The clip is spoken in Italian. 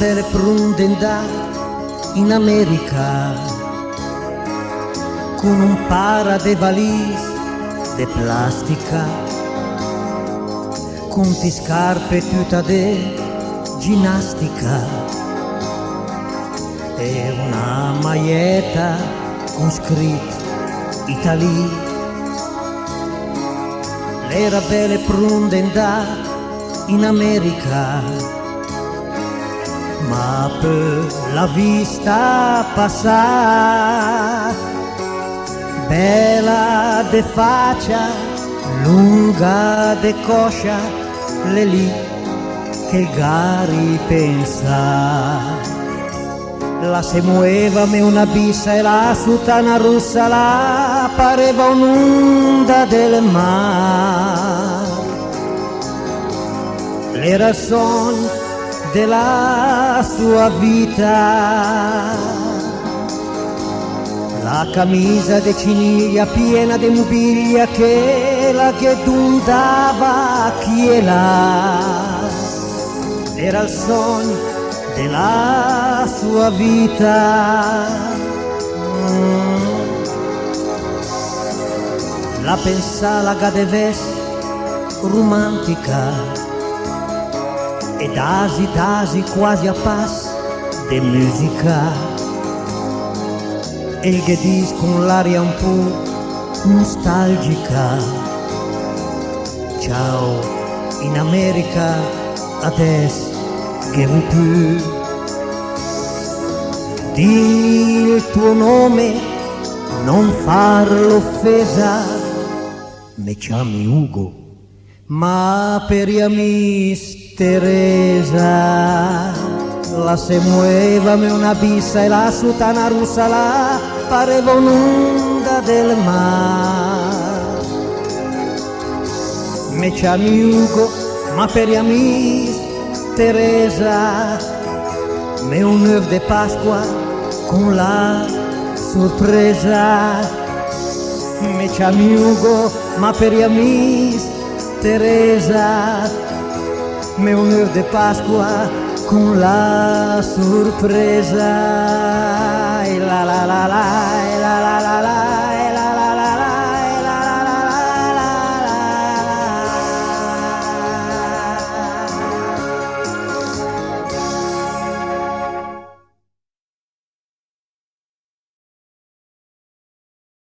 belle prundenda in America, con un para de valise de plastica, con ti scarpe tutta de ginnastica e una maglietta con scritto Italy. L'era belle prundenda in America, ma per la vista passar, bella de faccia, lunga de coscia, le lì che il Gari pensa. La se muoveva me una bissa e la sutana russa la pareva un'onda del mar. Era il sogno della sua vita, la camisa de ciniglia piena di mobilia che la ghedundava chi è là. Era il sogno della sua vita. La pensava gadeves romantica e dasi quasi a passo de musica, e il ghedis con l'aria un po' nostalgica. Ciao in America adesso che vuoi più, di il tuo nome, non farlo offesa, mi chiami Ugo, ma per gli amici Teresa. La se muoveva una bissa e la sutana russa la pareva un'onda del mar. Mi chiami Ugo, ma per gli amici Teresa, me un œuf de Pasqua con la sorpresa. Mi chiami Ugo, ma per gli amici Teresa, me un œuf de Pasqua con la sorpresa.